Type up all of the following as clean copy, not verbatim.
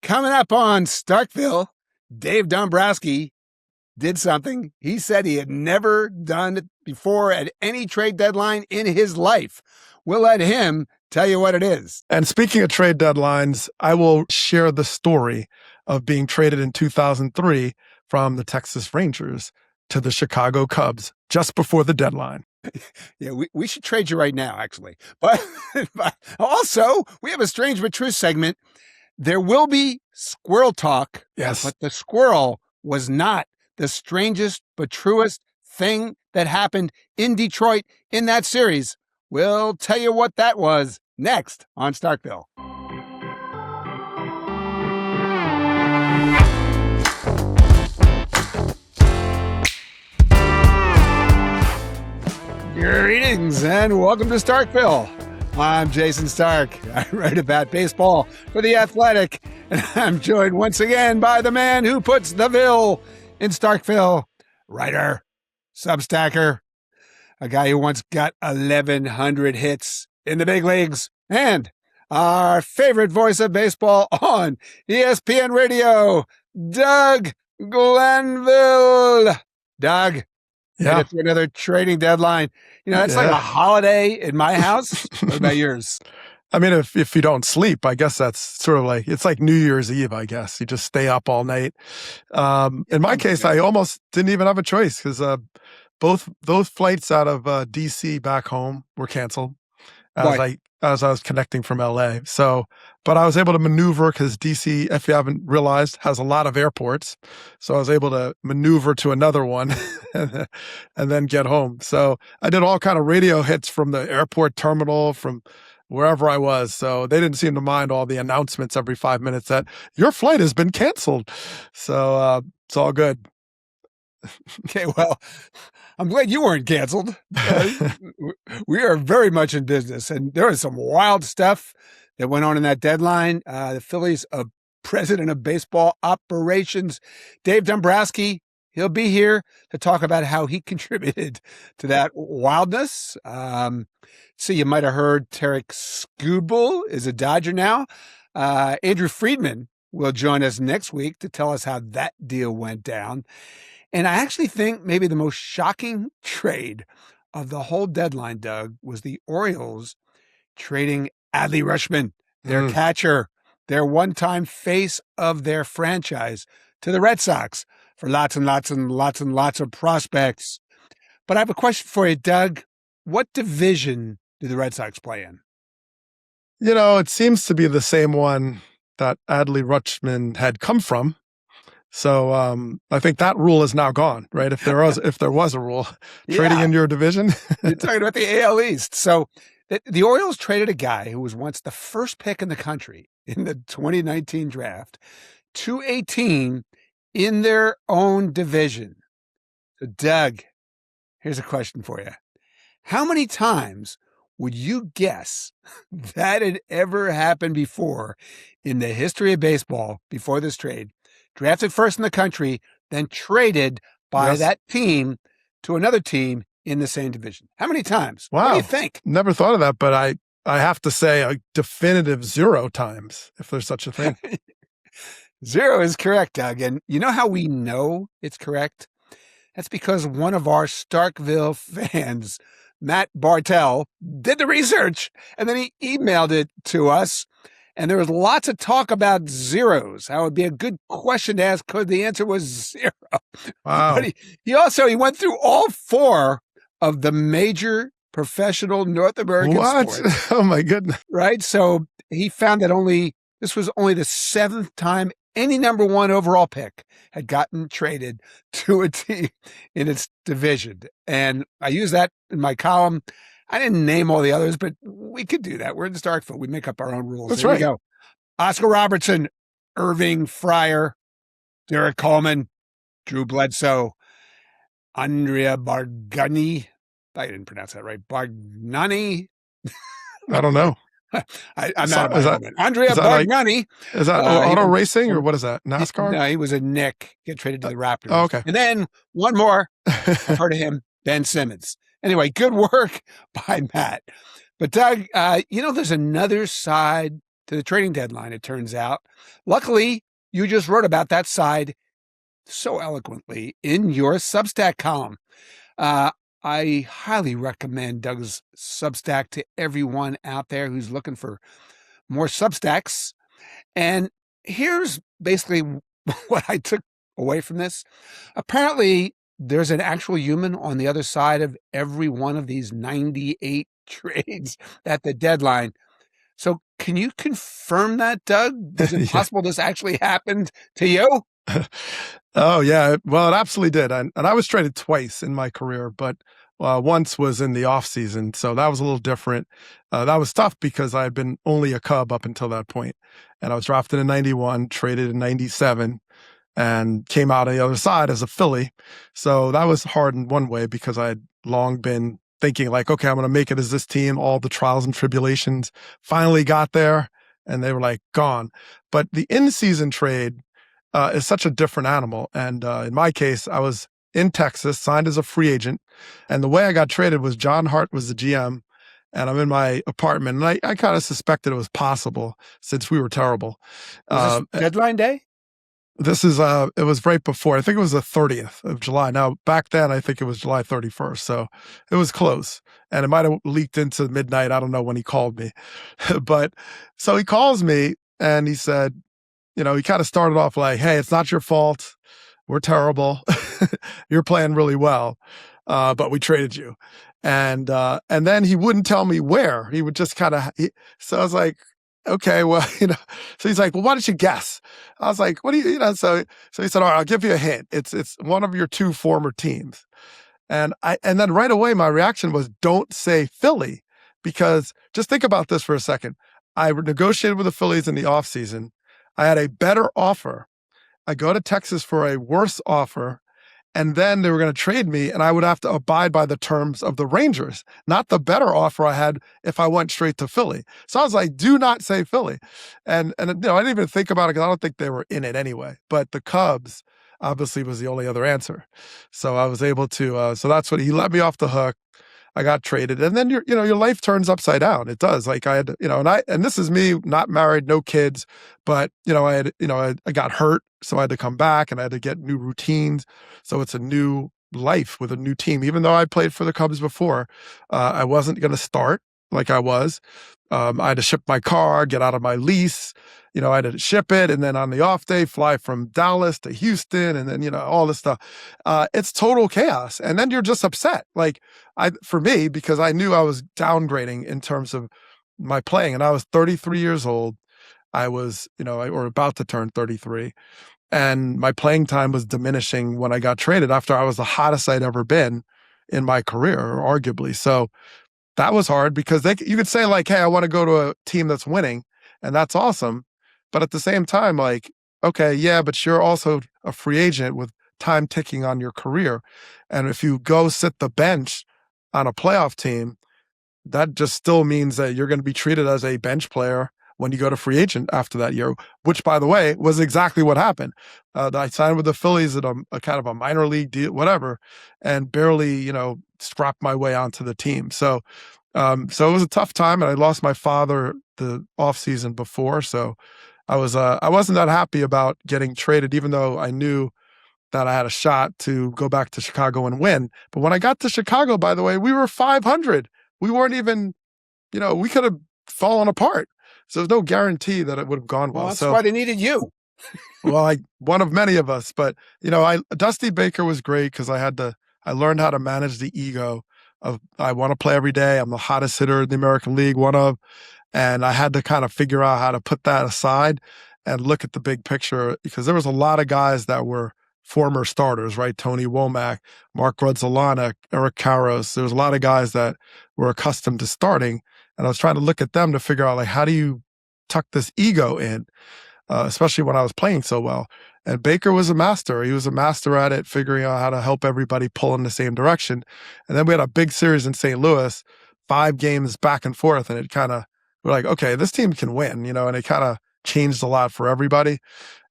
Coming up on Starkville, Dave Dombrowski did something he said he had never done before at any trade deadline in his life. We'll let him tell you what it is. And speaking of trade deadlines, I will share the story of being traded in 2003 from the Texas Rangers to the Chicago Cubs just before the deadline. Yeah, we should trade you right now, actually. But also, we have a strange but true segment. There will be squirrel talk. Yes. But the squirrel was not the strangest but truest thing that happened in Detroit in that series. We'll tell you what that was next on Starkville. Greetings and welcome to Starkville. I'm Jayson Stark. I write about baseball for The Athletic, and I'm joined once again by the man who puts the Ville in Starkville, writer, substacker, a guy who once got 1,100 hits in the big leagues, and our favorite voice of baseball on ESPN Radio, Doug Glanville. Doug. Yeah. It's another trading deadline. You know, that's like a holiday in my house. What about yours? I mean, if you don't sleep, I guess that's sort of like, it's like New Year's Eve, I guess. You just stay up all night. In my case, I almost didn't even have a choice because both those flights out of DC back home were canceled as I was connecting from LA. So, but I was able to maneuver because DC, if you haven't realized, has a lot of airports. So I was able to maneuver to another one and then get home. So I did all kind of radio hits from the airport terminal, from wherever I was. So they didn't seem to mind all the announcements every 5 minutes that your flight has been canceled. So it's all good. Okay, well, I'm glad you weren't canceled. We are very much in business, and there was some wild stuff that went on in that deadline. The Phillies president of baseball operations, Dave Dombrowski, he'll be here to talk about how he contributed to that wildness. So you might have heard Tarek Skubal is a Dodger now. Andrew Friedman will join us next week to tell us how that deal went down. And I actually think maybe the most shocking trade of the whole deadline, Doug, was the Orioles trading Adley Rutschman, their catcher, their one-time face of their franchise, to the Red Sox for lots and lots and lots and lots of prospects. But I have a question for you, Doug. What division do the Red Sox play in? You know, it seems to be the same one that Adley Rutschman had come from. So I think that rule is now gone, right? If there was a rule, trading in your division. You're talking about the AL East. So the Orioles traded a guy who was once the first pick in the country in the 2019 draft to a team in their own division. So Doug, here's a question for you. How many times would you guess that had ever happened before in the history of baseball before this trade? Drafted first in the country, then traded by that team to another team in the same division. How many times? Wow. What do you think? Never thought of that, but I have to say a definitive 0 times, if there's such a thing. 0 is correct, Doug. And you know how we know it's correct? That's because one of our Starkville fans, Matt Bartell, did the research, and then he emailed it to us. And there was lots of talk about zeros. How it would be a good question to ask because the answer was 0. Wow. But he went through all 4 of the major professional North American sports. Oh my goodness. Right? So he found that this was only the 7th time any number 1 overall pick had gotten traded to a team in its division. And I use that in my column. I didn't name all the others, but we could do that. We're in Starkville. We make up our own rules. That's There right. we go. Oscar Robertson, Irving Fryer, Derek Coleman, Drew Bledsoe, Andrea Bargnani. I didn't pronounce that right. Bargnani. I don't know. I'm not about that. Andrea Bargnani. Is that auto racing or what is that? NASCAR? No, he was a Nick. Get traded to the Raptors. Oh, okay. And then one more. I've heard of him, Ben Simmons. Anyway, good work by Matt. But Doug, there's another side to the trading deadline, it turns out. Luckily, you just wrote about that side so eloquently in your Substack column. I highly recommend Doug's Substack to everyone out there who's looking for more Substacks. And here's basically what I took away from this. Apparently, there's an actual human on the other side of every one of these 98 trades at the deadline. So can you confirm that, Doug? Is it possible this actually happened to you? Oh, yeah. Well, it absolutely did. And I was traded twice in my career, but once was in the off season. So that was a little different. That was tough because I had been only a Cub up until that point. And I was drafted in 91, traded in 97, and came out on the other side as a Philly. So that was hard in one way because I had long been thinking like, okay, I'm going to make it as this team. All the trials and tribulations finally got there, and they were like gone. But the in-season trade is such a different animal. And in my case, I was in Texas, signed as a free agent. And the way I got traded was John Hart was the GM, and I'm in my apartment. And I kind of suspected it was possible since we were terrible. Was this deadline day? This is, it was right before, I think it was the 30th of July. Now, back then, I think it was July 31st. So it was close. And it might have leaked into midnight. I don't know when he called me. But so he calls me and he said, he kind of started off like, hey, it's not your fault. We're terrible. You're playing really well. But we traded you. And then he wouldn't tell me where. He would just kind of, so I was like, okay, well, so he's like, well, why don't you guess? I was like, what do you, so he said, all right, I'll give you a hint. It's one of your two former teams. And then right away, my reaction was, don't say Philly, because just think about this for a second. I negotiated with the Phillies in the offseason. I had a better offer. I go to Texas for a worse offer, and then they were going to trade me, and I would have to abide by the terms of the Rangers, not the better offer I had if I went straight to Philly. So I was like, do not say Philly. And I didn't even think about it because I don't think they were in it anyway. But the Cubs obviously was the only other answer. So I was able to, so that's what he let me off the hook. I got traded, and then your life turns upside down. It does. Like I had, and this is me, not married, no kids, but I got hurt, so I had to come back, and I had to get new routines. So it's a new life with a new team. Even though I played for the Cubs before, I wasn't going to start like I was. I had to ship my car, get out of my lease. I had to ship it, and then on the off day, fly from Dallas to Houston, and then all this stuff. It's total chaos, and then you're just upset. Like for me, because I knew I was downgrading in terms of my playing, and I was 33 years old. I was, or about to turn 33, and my playing time was diminishing when I got traded after I was the hottest I'd ever been in my career, arguably. So that was hard because you could say like, hey, I want to go to a team that's winning, and that's awesome. But at the same time, like, okay, yeah, but you're also a free agent with time ticking on your career. And if you go sit the bench on a playoff team, that just still means that you're going to be treated as a bench player when you go to free agent after that year, which, by the way, was exactly what happened. I signed with the Phillies at a kind of a minor league deal, whatever, and barely, scrapped my way onto the team. So it was a tough time, and I lost my father the offseason before. So I wasn't that happy about getting traded, even though I knew that I had a shot to go back to Chicago and win. But when I got to Chicago, by the way, we were 500. We weren't even, we could have fallen apart. So there's no guarantee that it would have gone well. Well, that's why they needed you. Well, one of many of us, but Dusty Baker was great because I learned how to manage the ego of I want to play every day. I'm the hottest hitter in the American League, one of, and I had to kind of figure out how to put that aside and look at the big picture because there was a lot of guys that were former starters, right? Tony Womack, Mark Grudzolana, Eric Karros. There was a lot of guys that were accustomed to starting, and I was trying to look at them to figure out like how do you tuck this ego in, especially when I was playing so well. And Baker was a master. He was a master at it, figuring out how to help everybody pull in the same direction. And then we had a big series in St. Louis, 5 games back and forth, and it kind of we're like, okay, this team can win, and it kind of changed a lot for everybody.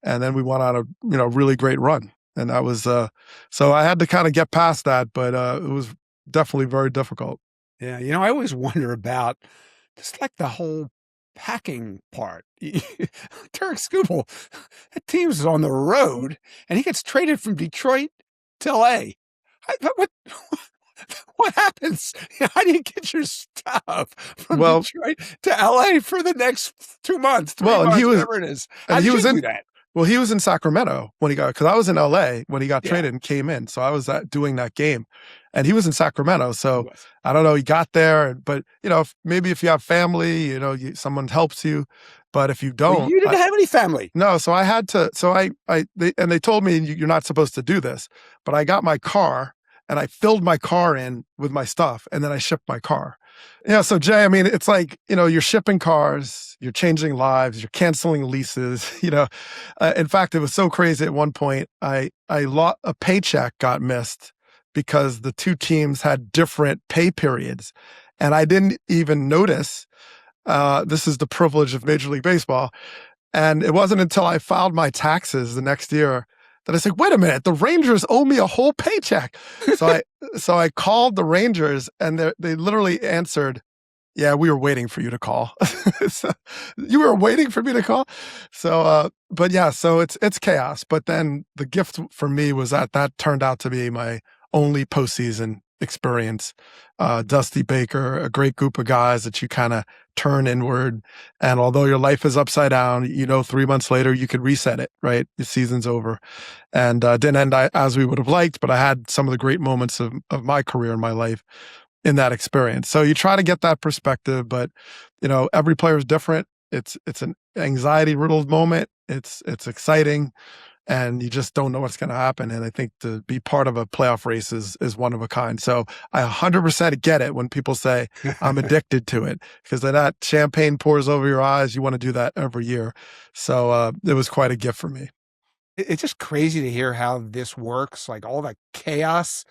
And then we went on a really great run. And that was so I had to kind of get past that, but it was definitely very difficult. Yeah, I always wonder about just like the whole packing part. Derek Scooble, that team's on the road, and he gets traded from Detroit to LA. What happens? How do you get your stuff from Detroit to LA for the next 2 months, 3 months, whatever it is? How did you do that? Well, he was in Sacramento when he got, because I was in LA when he got traded and came in. So I was doing that game, and he was in Sacramento. So I don't know, he got there, but maybe if you have family, someone helps you, but if you don't, well, you didn't have any family. No. So I had to, they told me you're not supposed to do this, but I got my car and I filled my car in with my stuff, and then I shipped my car. Yeah. So Jay, I mean, it's like, you're shipping cars, you're changing lives, you're canceling leases, in fact, it was so crazy at one point, a paycheck got missed because the two teams had different pay periods. And I didn't even notice, this is the privilege of Major League Baseball. And it wasn't until I filed my taxes the next year that I said, wait a minute, the Rangers owe me a whole paycheck. So I called the Rangers, and they literally answered, yeah, we were waiting for you to call. So, you were waiting for me to call? So, but yeah, so it's chaos. But then the gift for me was that turned out to be my only postseason experience. Dusty Baker, a great group of guys that you kind of turn inward. And although your life is upside down, 3 months later, you could reset it, right? The season's over. And didn't end as we would have liked, but I had some of the great moments of my career and my life in that experience. So you try to get that perspective, but every player is different. It's an anxiety-riddled moment. It's exciting, and you just don't know what's going to happen. And I think to be part of a playoff race is one of a kind. So I 100% get it when people say I'm addicted to it, because then that champagne pours over your eyes. You want to do that every year. So it was quite a gift for me. It's just crazy to hear how this works, like all that chaos.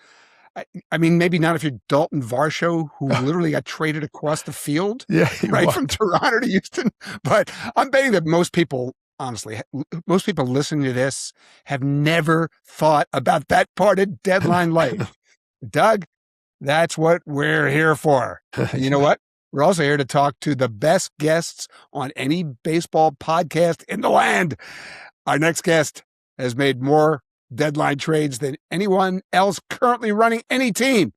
I mean, maybe not if you're Dalton Varsho, who literally got traded across the field, from Toronto to Houston. But I'm betting that most people, honestly, listening to this have never thought about that part of deadline life. Doug, that's what we're here for. And you know what? We're also here to talk to the best guests on any baseball podcast in the land. Our next guest has made more deadline trades than anyone else currently running any team.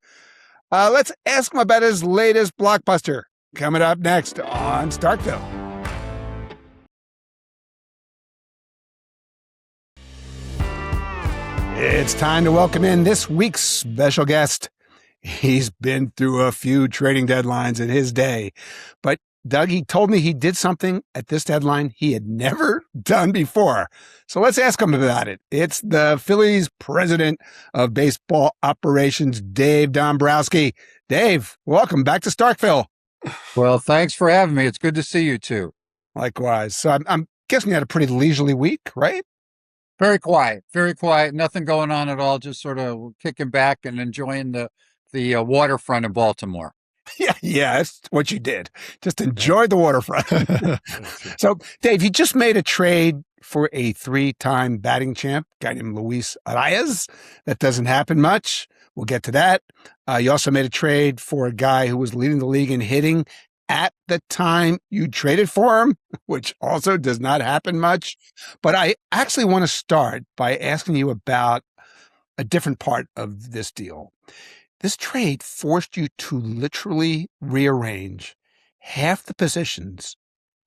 Let's ask him about his latest blockbuster. Coming up next on Starkville. It's time to welcome in this week's special guest. He's been through a few trading deadlines in his day, but Doug, he told me he did something at this deadline he had never done before. So let's ask him about it. It's the Phillies president of baseball operations, Dave Dombrowski. Dave, welcome back to Starkville. Well, thanks for having me. It's good to see you too. Likewise. So I'm guessing you had a pretty leisurely week, right? Very quiet, very quiet. Nothing going on at all. Just sort of kicking back and enjoying the waterfront in Baltimore. Yeah, that's what you did. Just enjoyed the waterfront. So, Dave, you just made a trade for a 3-time batting champ, a guy named Luis Arraez. That doesn't happen much. We'll get to that. You also made a trade for a guy who was leading the league in hitting at the time you traded for him, which also does not happen much. But I actually want to start by asking you about a different part of this deal. This trade forced you to literally rearrange half the positions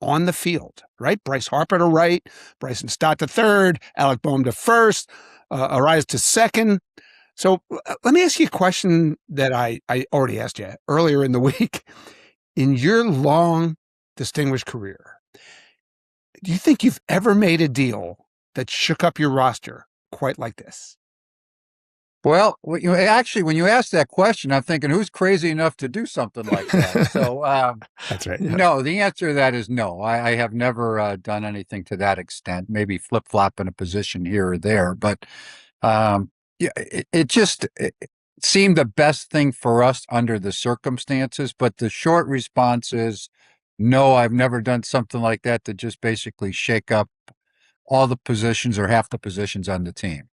on the field, right? Bryce Harper to right, Bryson Stott to third, Alec Boehm to first, Arraez to second. So let me ask you a question that I already asked you earlier in the week. In your long, distinguished career, do you think you've ever made a deal that shook up your roster quite like this? Well, actually, when you ask that question, I'm thinking, who's crazy enough to do something like that? So that's right. Yeah. No, the answer to that is no. I have never done anything to that extent, maybe flip-flopping a position here or there. But it seemed the best thing for us under the circumstances. But the short response is, no, I've never done something like that to just basically shake up all the positions or half the positions on the team.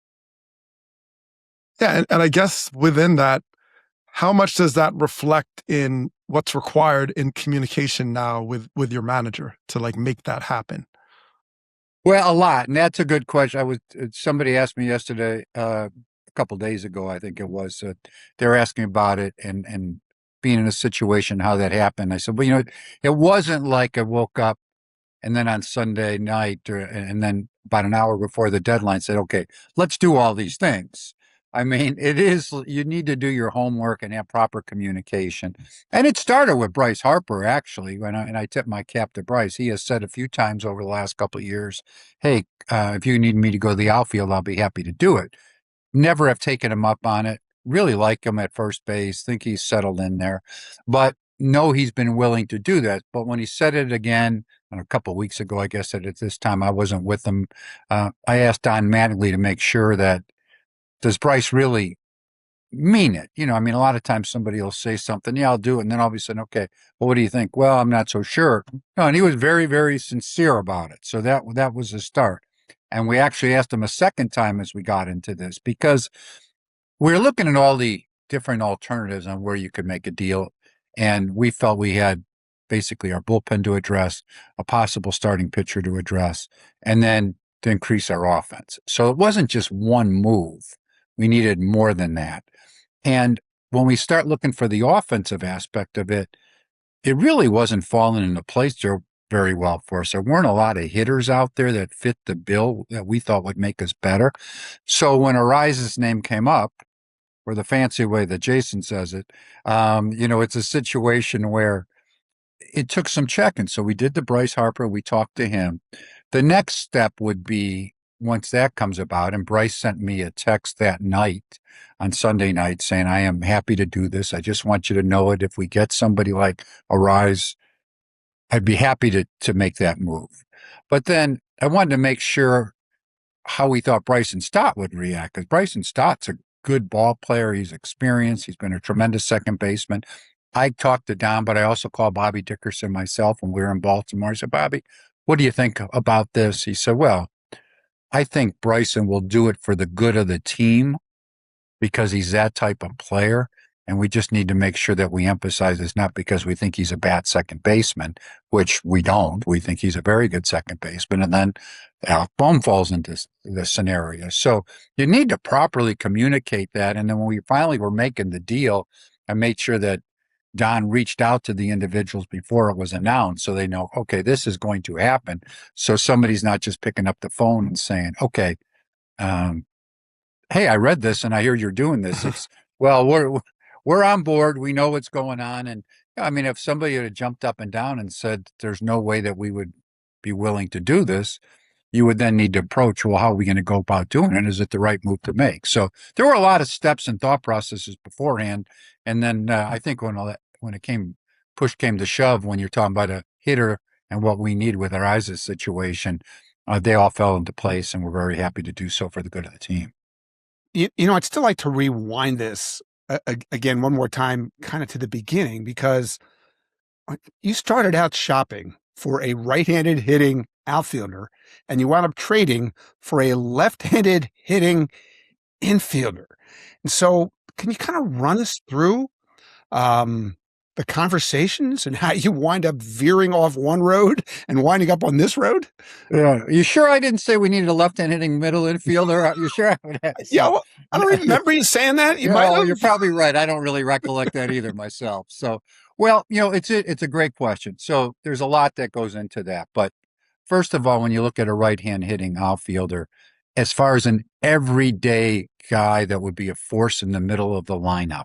Yeah, and I guess within that, how much does that reflect in what's required in communication now with your manager to like make that happen? Well, a lot, and that's a good question. Somebody asked me yesterday, a couple days ago, I think it was. They were asking about it and being in a situation, how that happened. I said, well, it wasn't like I woke up and then on Sunday night, and then about an hour before the deadline, said, "Okay, let's do all these things." I mean, you need to do your homework and have proper communication. And it started with Bryce Harper, actually, and I tip my cap to Bryce. He has said a few times over the last couple of years, "Hey, if you need me to go to the outfield, I'll be happy to do it." Never have taken him up on it. Really like him at first base, think he's settled in there, but know he's been willing to do that. But when he said it again, a couple of weeks ago, I guess at this time I wasn't with him, I asked Don Mattingly to make sure that, does Bryce really mean it? I mean, a lot of times somebody will say something, yeah, I'll do it. And then all of a sudden, okay, well, what do you think? Well, I'm not so sure. No, and he was very, very sincere about it. So that was a start. And we actually asked him a second time as we got into this, because we're looking at all the different alternatives on where you could make a deal. And we felt we had basically our bullpen to address, a possible starting pitcher to address, and then to increase our offense. So it wasn't just one move. We needed more than that. And when we start looking for the offensive aspect of it, it really wasn't falling into place there very well for us. There weren't a lot of hitters out there that fit the bill that we thought would make us better. So when Arraez's name came up, or the fancy way that Jayson says it, it's a situation where it took some checking. So we did the Bryce Harper. We talked to him. The next step would be, once that comes about, and Bryce sent me a text that night on Sunday night saying, I am happy to do this. I just want you to know it. If we get somebody like Arraez, I'd be happy to make that move. But then I wanted to make sure how we thought Bryson Stott would react, because Bryson Stott's a good ball player. He's experienced. He's been a tremendous second baseman. I talked to Don, but I also called Bobby Dickerson myself when we were in Baltimore. I said, Bobby, what do you think about this? He said, well, I think Bryson will do it for the good of the team because he's that type of player. And we just need to make sure that we emphasize it's not because we think he's a bad second baseman, which we don't. We think he's a very good second baseman. And then Alec Bohm falls into this scenario. So you need to properly communicate that. And then when we finally were making the deal, I made sure that Don reached out to the individuals before it was announced so they know, okay, this is going to happen. So somebody's not just picking up the phone and saying, okay, hey, I read this and I hear you're doing this. It's, well, we're on board. We know what's going on. And I mean, if somebody had jumped up and down and said, there's no way that we would be willing to do this, you would then need to approach, well, how are we going to go about doing it? Is it the right move to make? So there were a lot of steps and thought processes beforehand. And then I think push came to shove, when you're talking about a hitter and what we need with Arraez's situation, they all fell into place, and we're very happy to do so for the good of the team. I'd still like to rewind this again one more time, kind of to the beginning, because you started out shopping for a right-handed hitting outfielder, and you wound up trading for a left-handed hitting infielder. And so can you kind of run us through the conversations and how you wind up veering off one road and winding up on this road? Yeah. You sure I didn't say we needed a left-hand hitting middle infielder? You sure I would have? Yeah, well, I don't remember you saying that. You're probably right. I don't really recollect that either myself. So, well, it's a great question. So there's a lot that goes into that. But first of all, when you look at a right-hand hitting outfielder, as far as an everyday guy that would be a force in the middle of the lineup,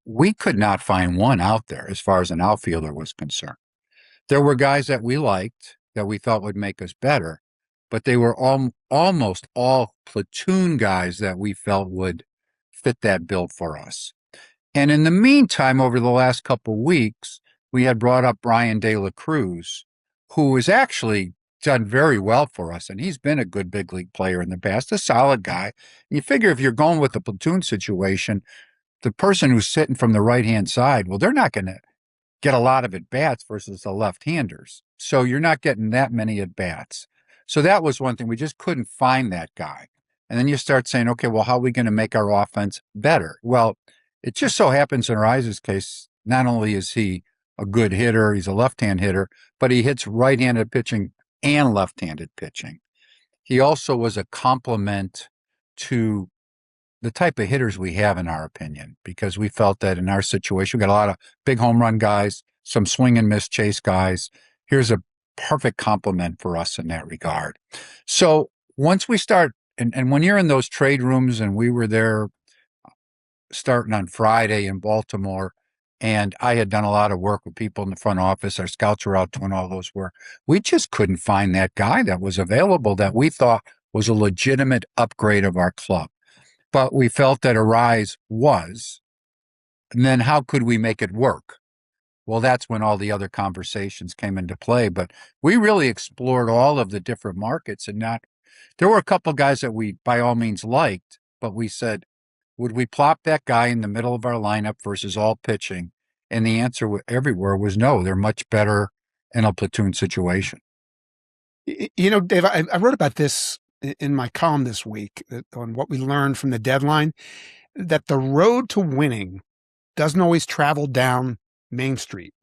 we could not find one out there as far as an outfielder was concerned. There were guys that we liked that we thought would make us better, but they were almost all platoon guys that we felt would fit that bill for us. And in the meantime, over the last couple of weeks, we had brought up Brian De La Cruz, who has actually done very well for us. And he's been a good big league player in the past, a solid guy. And you figure if you're going with the platoon situation, the person who's sitting from the right-hand side, well, they're not going to get a lot of at-bats versus the left-handers. So you're not getting that many at-bats. So that was one thing. We just couldn't find that guy. And then you start saying, okay, well, how are we going to make our offense better? Well, it just so happens in Arraez's case, not only is he a good hitter, he's a left-hand hitter, but he hits right-handed pitching and left-handed pitching. He also was a complement to the type of hitters we have, in our opinion, because we felt that in our situation, we got a lot of big home run guys, some swing and miss chase guys. Here's a perfect complement for us in that regard. So once we start, and when you're in those trade rooms, and we were there starting on Friday in Baltimore, and I had done a lot of work with people in the front office. Our scouts were out doing all those work. We just couldn't find that guy that was available that we thought was a legitimate upgrade of our club. But we felt that Arraez was. And then how could we make it work? Well, that's when all the other conversations came into play. But we really explored all of the different markets, and there were a couple of guys that we by all means liked, but we said, would we plop that guy in the middle of our lineup versus all pitching? And the answer everywhere was no. They're much better in a platoon situation. Dave, I wrote about this in my column this week on what we learned from the deadline, that the road to winning doesn't always travel down Main Street.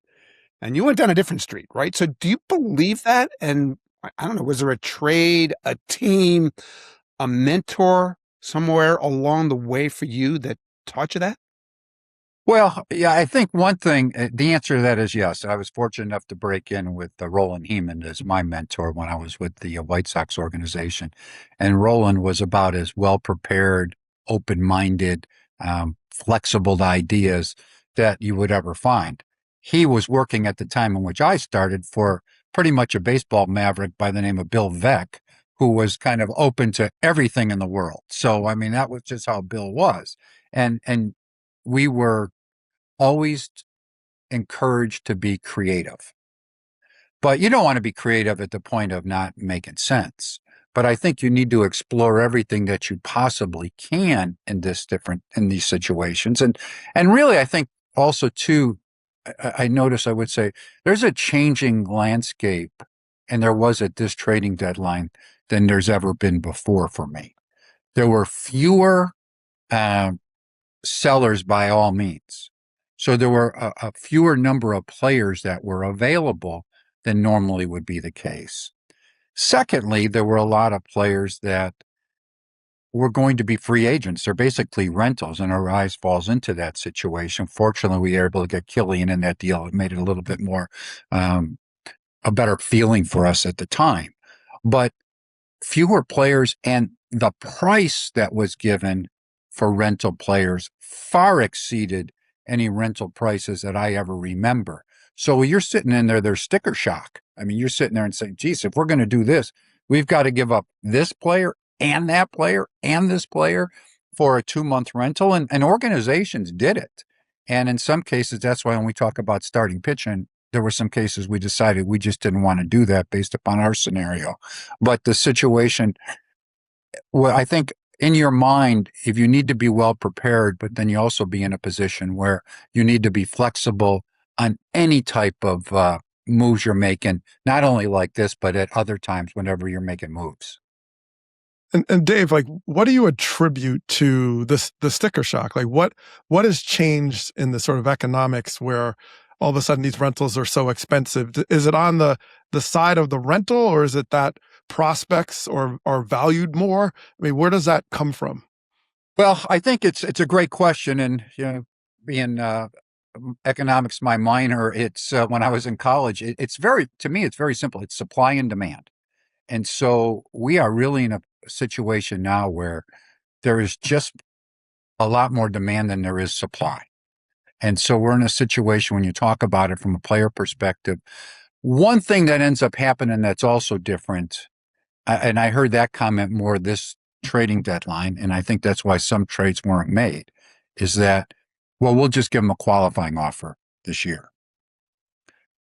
And you went down a different street, right? So do you believe that? And I don't know, was there a trade, a team, a mentor somewhere along the way for you that taught you that? Well, yeah, I think one thing, the answer to that is yes. I was fortunate enough to break in with Roland Heeman as my mentor when I was with the White Sox organization. And Roland was about as well-prepared, open-minded, flexible to ideas that you would ever find. He was working at the time in which I started for pretty much a baseball maverick by the name of Bill Veeck, who was kind of open to everything in the world. So, I mean, that was just how Bill was. And we were always encouraged to be creative. But you don't want to be creative at the point of not making sense. But I think you need to explore everything that you possibly can in these situations. And really, I think also too, I notice, I would say, there's a changing landscape, and there was at this trading deadline than there's ever been before for me. There were fewer sellers by all means. So there were a fewer number of players that were available than normally would be the case. Secondly, there were a lot of players that were going to be free agents. They're basically rentals, and Arraez falls into that situation. Fortunately, we were able to get Killian in that deal. It made it a little bit more, a better feeling for us at the time. But fewer players, and the price that was given for rental players far exceeded any rental prices that I ever remember. So you're sitting in there, there's sticker shock. I mean, you're sitting there and saying, geez, if we're going to do this, we've got to give up this player and that player and this player for a 2-month rental. And organizations did it. And in some cases, that's why when we talk about starting pitching, there were some cases we decided we just didn't want to do that based upon our scenario. But the situation, well, I think in your mind, if you need to be well prepared, but then you also be in a position where you need to be flexible on any type of moves you're making, not only like this, but at other times whenever you're making moves. And Dave, like, what do you attribute to the sticker shock? Like, what has changed in the sort of economics where all of a sudden these rentals are so expensive? Is it on the side of the rental, or is it that prospects are valued more? I mean, where does that come from? Well, I think it's a great question, and being economics my minor, it's when I was in college. To me, it's very simple. It's supply and demand, and so we are really in a situation now where there is just a lot more demand than there is supply. And so we're in a situation when you talk about it from a player perspective. One thing that ends up happening that's also different, and I heard that comment more this trading deadline, and I think that's why some trades weren't made, is that, well, we'll just give them a qualifying offer this year.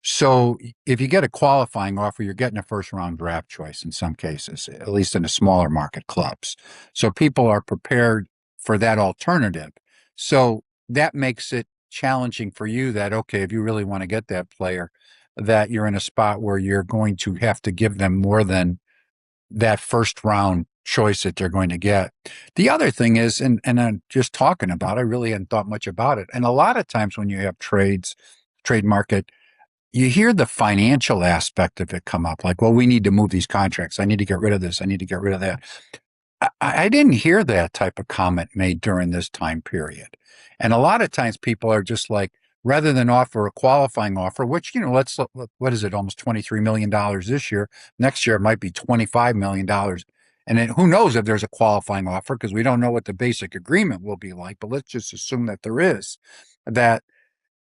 So if you get a qualifying offer, you're getting a first-round draft choice in some cases, at least in the smaller market clubs. So people are prepared for that alternative. So that makes it challenging for you that, okay, if you really want to get that player, that you're in a spot where you're going to have to give them more than that first-round choice that they're going to get. The other thing is, and I'm just talking about, I really hadn't thought much about it. And a lot of times when you have trade market, you hear the financial aspect of it come up, like, well, we need to move these contracts. I need to get rid of this. I need to get rid of that. I didn't hear that type of comment made during this time period. And a lot of times people are just like, rather than offer a qualifying offer, which, what is it, almost $23 million this year. Next year, it might be $25 million. And then who knows if there's a qualifying offer, because we don't know what the basic agreement will be like. But let's just assume that there is. That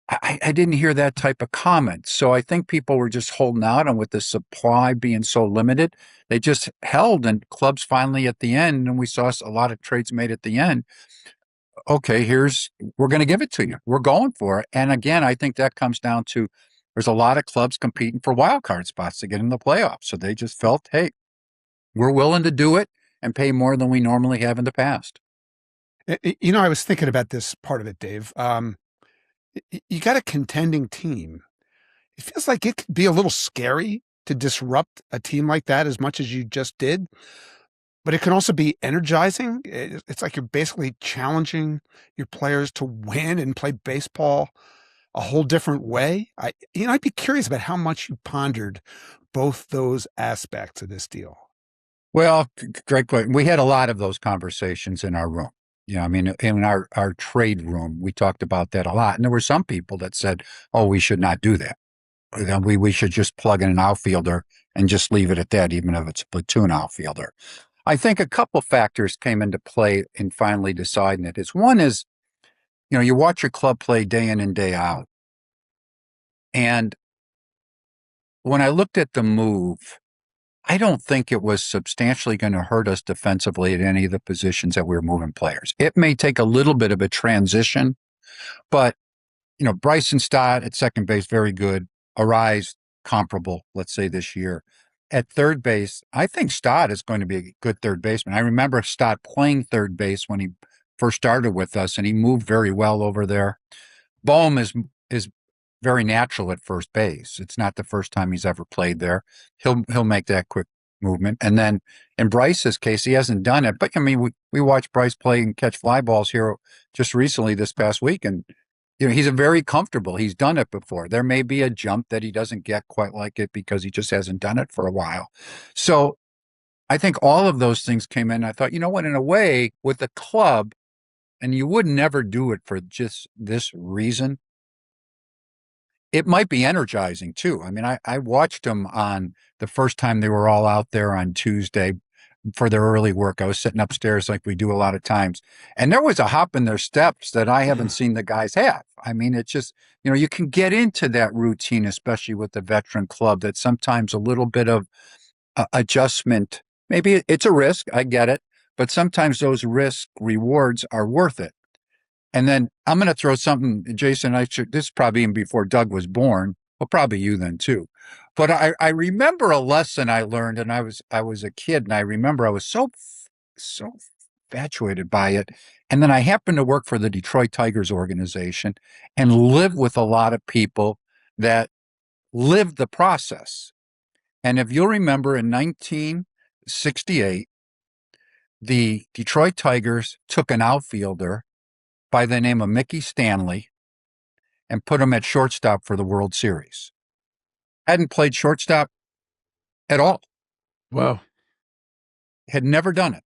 I didn't hear that type of comment. So I think people were just holding out, and with the supply being so limited, they just held, and clubs finally at the end, and we saw a lot of trades made at the end. Okay, we're going to give it to you. We're going for it. And again, I think that comes down to there's a lot of clubs competing for wild card spots to get in the playoffs. So they just felt, hey, we're willing to do it and pay more than we normally have in the past. I was thinking about this part of it, Dave. You got a contending team. It feels like it could be a little scary to disrupt a team like that as much as you just did, but it can also be energizing. It's like you're basically challenging your players to win and play baseball a whole different way. I'd be curious about how much you pondered both those aspects of this deal. Well, great question. We had a lot of those conversations in our room. I mean, in our trade room, we talked about that a lot. And there were some people that said, oh, we should not do that. We should just plug in an outfielder and just leave it at that, even if it's a platoon outfielder. I think a couple factors came into play in finally deciding it. One is, you watch your club play day in and day out. And when I looked at the move, I don't think it was substantially going to hurt us defensively at any of the positions that we were moving players. It may take a little bit of a transition, but, Bryson Stott at second base, very good. Arraez, comparable, let's say this year. At third base, I think Stott is going to be a good third baseman. I remember Stott playing third base when he first started with us, and he moved very well over there. Bohm is very natural at first base. It's not the first time he's ever played there. He'll make that quick movement. And then in Bryce's case, he hasn't done it. But I mean, we watched Bryce play and catch fly balls here just recently this past week, and he's very comfortable. He's done it before. There may be a jump that he doesn't get quite like it because he just hasn't done it for a while. So I think all of those things came in. I thought, in a way, with the club, and you would never do it for just this reason, it might be energizing too. I mean, I watched them on the first time they were all out there on Tuesday for their early work. I was sitting upstairs like we do a lot of times, and there was a hop in their steps that I haven't seen the guys have. I mean, it's just, you can get into that routine, especially with the veteran club, that sometimes a little bit of adjustment, maybe it's a risk, I get it, but sometimes those risk rewards are worth it. And then I'm going to throw something, Jayson, this is probably even before Doug was born. Well, probably you then too. But I remember a lesson I learned, and I was a kid, and I remember I was so infatuated by it. And then I happened to work for the Detroit Tigers organization and live with a lot of people that lived the process. And if you'll remember, in 1968, the Detroit Tigers took an outfielder by the name of Mickey Stanley and put him at shortstop for the World Series. Hadn't played shortstop at all. Wow. Had never done it.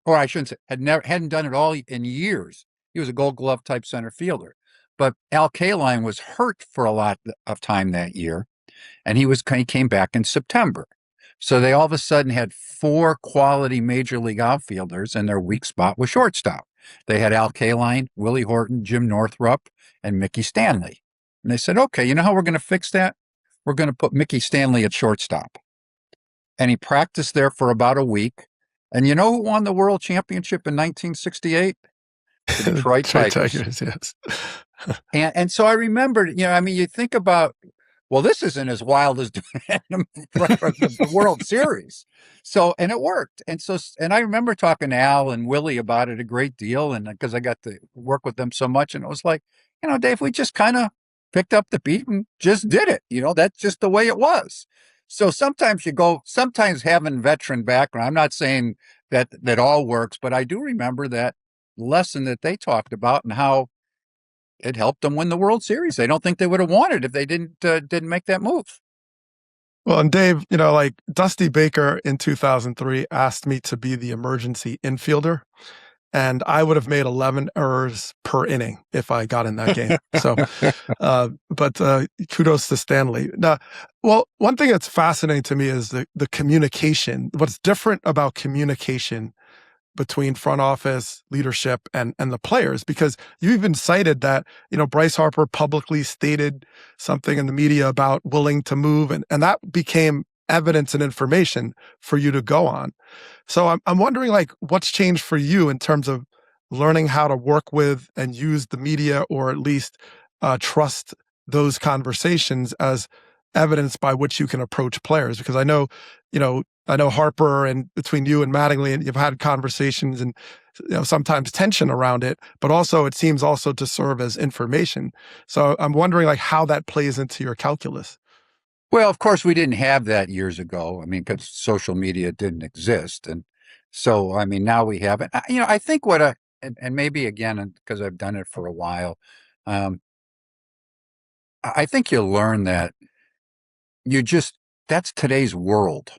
Or I shouldn't say, hadn't done it all in years. He was a Gold Glove type center fielder. But Al Kaline was hurt for a lot of time that year, and he came back in September. So they all of a sudden had 4 quality major league outfielders, and their weak spot was shortstop. They had Al Kaline, Willie Horton, Jim Northrup, and Mickey Stanley. And they said, okay, you know how we're going to fix that? We're going to put Mickey Stanley at shortstop. And he practiced there for about a week. And you know who won the world championship in 1968? The Detroit Tigers. Yes. And so I remembered, you think about, well, this isn't as wild as doing the World Series. So, and it worked. And I remember talking to Al and Willie about it a great deal. And because I got to work with them so much, and it was like, Dave, we just kind of picked up the beat and just did it. That's just the way it was. So sometimes having veteran background, I'm not saying that all works. But I do remember that lesson that they talked about and how it helped them win the World Series. They don't think they would have won it if they didn't make that move. Well, and Dave, like Dusty Baker in 2003 asked me to be the emergency infielder, and I would have made 11 errors per inning if I got in that game. So, but kudos to Stanley. Now, well, one thing that's fascinating to me is the communication. What's different about communication between front office leadership and the players, because you even cited that, Bryce Harper publicly stated something in the media about willing to move, and that became evidence and information for you to go on. So I'm wondering, like, what's changed for you in terms of learning how to work with and use the media, or at least trust those conversations as evidence by which you can approach players? Because I know Harper, and between you and Mattingly, and you've had conversations and sometimes tension around it, but also it seems also to serve as information. So I'm wondering, like, how that plays into your calculus. Well, of course, we didn't have that years ago. I mean, because social media didn't exist. And so, I mean, now we have it. I think and maybe again, because I've done it for a while, I think you'll learn that that's today's world.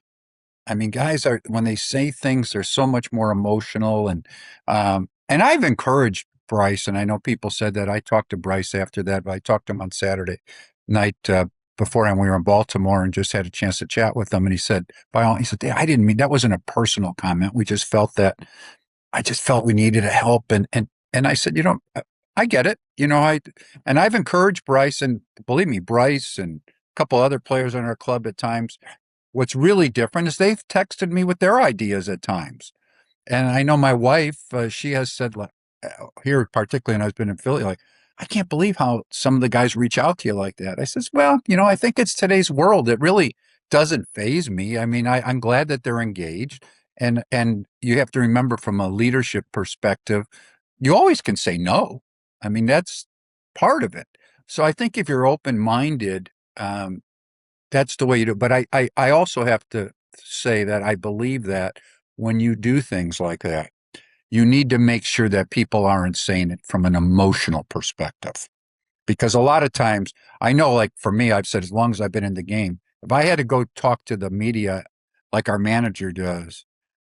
I mean, guys when they say things, they're so much more emotional. And I've encouraged Bryce, and I know people said that. I talked to Bryce after that, but I talked to him on Saturday night, beforehand. We were in Baltimore and just had a chance to chat with him. And he said, he said, I didn't mean, that wasn't a personal comment. We just felt I just felt we needed a help. And I said, I get it. And I've encouraged Bryce, and believe me, Bryce and a couple other players on our club at times. What's really different is they've texted me with their ideas at times. And I know my wife, she has said, like, here, particularly when I've been in Philly, like, I can't believe how some of the guys reach out to you like that. I says, well, I think it's today's world. It really doesn't faze me. I mean, I'm glad that they're engaged. And you have to remember, from a leadership perspective, you always can say no. I mean, that's part of it. So I think if you're open-minded, that's the way you do it. But I also have to say that I believe that when you do things like that, you need to make sure that people aren't saying it from an emotional perspective. Because a lot of times, I know, like for me, I've said, as long as I've been in the game, if I had to go talk to the media like our manager does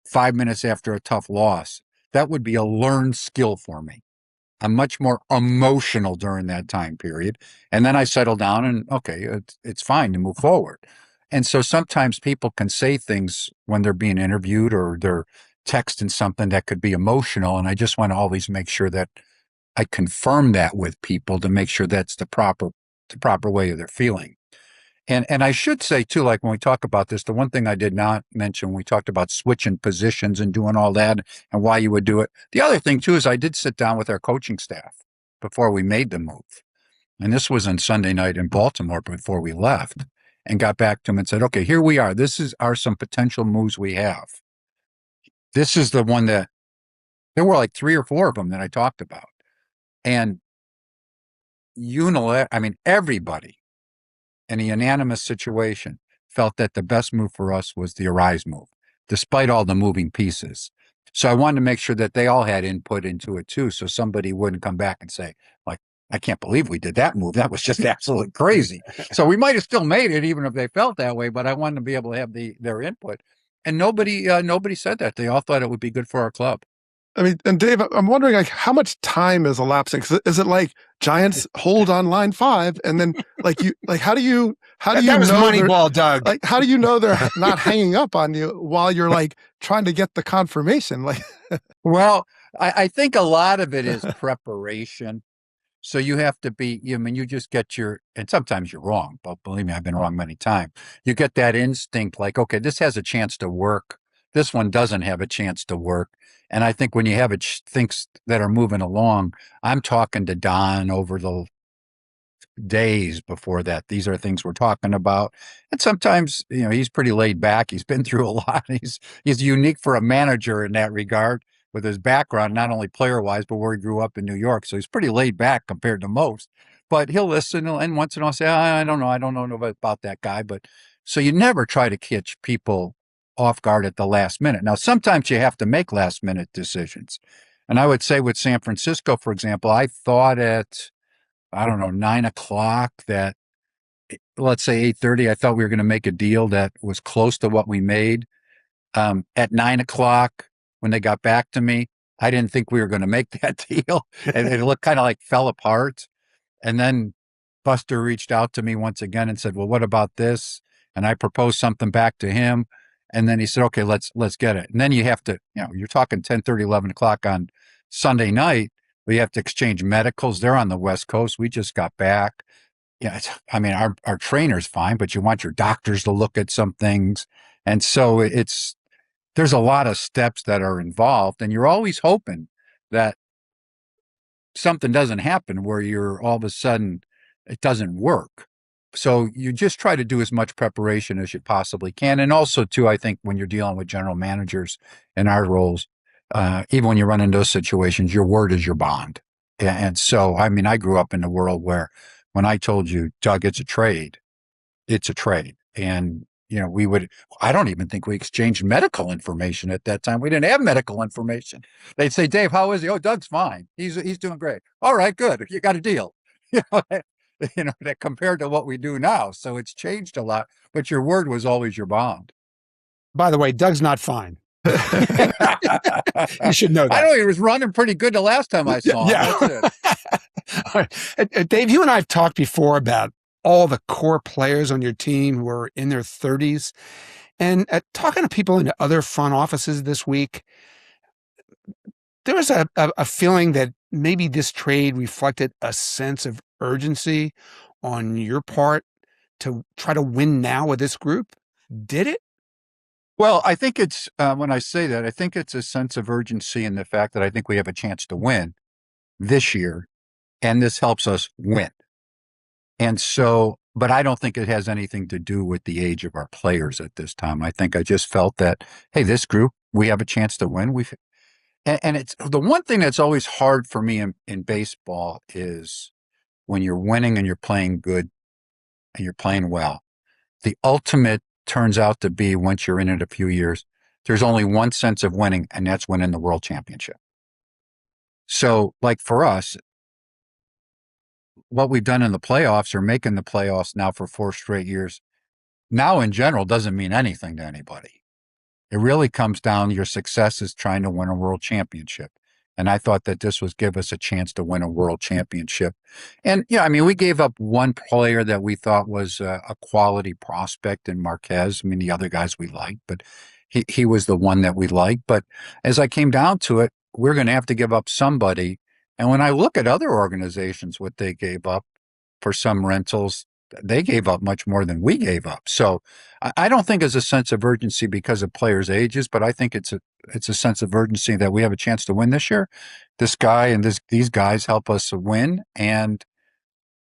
5 minutes after a tough loss, that would be a learned skill for me. I'm much more emotional during that time period. And then I settle down and, okay, it's fine to move forward. And so sometimes people can say things when they're being interviewed, or they're texting something that could be emotional. And I just want to always make sure that I confirm that with people to make sure that's the proper way of their feeling. And I should say too, like when we talk about this, the one thing I did not mention when we talked about switching positions and doing all that and why you would do it. The other thing too is I did sit down with our coaching staff before we made the move. And this was on Sunday night in Baltimore before we left, and got back to them and said, okay, here we are. Are some potential moves we have. This is the one that there were like 3 or 4 of them that I talked about. And everybody in a unanimous situation felt that the best move for us was the Arraez move, despite all the moving pieces. So I wanted to make sure that they all had input into it too, so somebody wouldn't come back and say, like, I can't believe we did that move. That was just absolutely crazy. So we might have still made it even if they felt that way, but I wanted to be able to have their input. And nobody said that. They all thought it would be good for our club. I mean, and Dave, I'm wondering, like, how much time is elapsing? Is it like Giants hold on line 5, and then how do you that was know Moneyball, Doug? Like, how do you know they're not hanging up on you while you're like trying to get the confirmation? Like, well, I think a lot of it is preparation. So you have to be, you just get and sometimes you're wrong, but believe me, I've been wrong many times. You get that instinct like, okay, this has a chance to work. This one doesn't have a chance to work. And I think when you have things that are moving along, I'm talking to Don over the days before that. These are things we're talking about. And sometimes, he's pretty laid back. He's been through a lot. He's unique for a manager in that regard, with his background, not only player-wise, but where he grew up in New York. So he's pretty laid back compared to most. But he'll listen, and once in a while say, I don't know about that guy. But so you never try to catch people off guard at the last minute. Now, sometimes you have to make last minute decisions. And I would say with San Francisco, for example, I thought at, I don't know, 9 o'clock that, let's say 8:30, I thought we were going to make a deal that was close to what we made. At 9 o'clock, when they got back to me, I didn't think we were going to make that deal. And it looked kind of like fell apart. And then Buster reached out to me once again and said, well, what about this? And I proposed something back to him. And then he said, okay, let's get it. And then you have to, you're talking 10:30, 11 o'clock on Sunday night. We have to exchange medicals. They're on the West Coast. We just got back. Yeah, our trainer's fine, but you want your doctors to look at some things. And so there's a lot of steps that are involved, and you're always hoping that something doesn't happen where you're all of a sudden it doesn't work. So you just try to do as much preparation as you possibly can. And also too, I think when you're dealing with general managers in our roles, even when you run into those situations, your word is your bond. And so, I grew up in a world where when I told you, Doug, it's a trade, it's a trade. And, I don't even think we exchanged medical information at that time. We didn't have medical information. They'd say, Dave, how is he? Oh, Doug's fine. He's doing great. All right, good. You got a deal. That compared to what we do now. So it's changed a lot, but your word was always your bond. By the way, Doug's not fine. You should know that. I know he was running pretty good the last time I saw him. Yeah. That's it. Dave, you and I have talked before about all the core players on your team who are in their 30s. And talking to people in other front offices this week, there was a feeling that maybe this trade reflected a sense of urgency on your part to try to win now with this group. Did it? Well, I think it's, when I say that, I think it's a sense of urgency in the fact that I think we have a chance to win this year, and this helps us win. And so, but I don't think it has anything to do with the age of our players at this time. I think I just felt that, hey, this group, we have a chance to win. And it's the one thing that's always hard for me in baseball is when you're winning and you're playing good and you're playing well. The ultimate turns out to be, once you're in it a few years, there's only one sense of winning, and that's winning the world championship. So, like for us, what we've done in the playoffs or making the playoffs now for 4 straight years, now in general doesn't mean anything to anybody. It really comes down to your success is trying to win a world championship. And I thought that this was give us a chance to win a world championship. And we gave up one player that we thought was a quality prospect in Marquez. The other guys we liked, but he was the one that we liked. But as I came down to it, we're going to have to give up somebody. And when I look at other organizations, what they gave up for some rentals, they gave up much more than we gave up. So I don't think it's a sense of urgency because of players' ages, but I think it's a sense of urgency that we have a chance to win this year. This guy and these guys help us win. And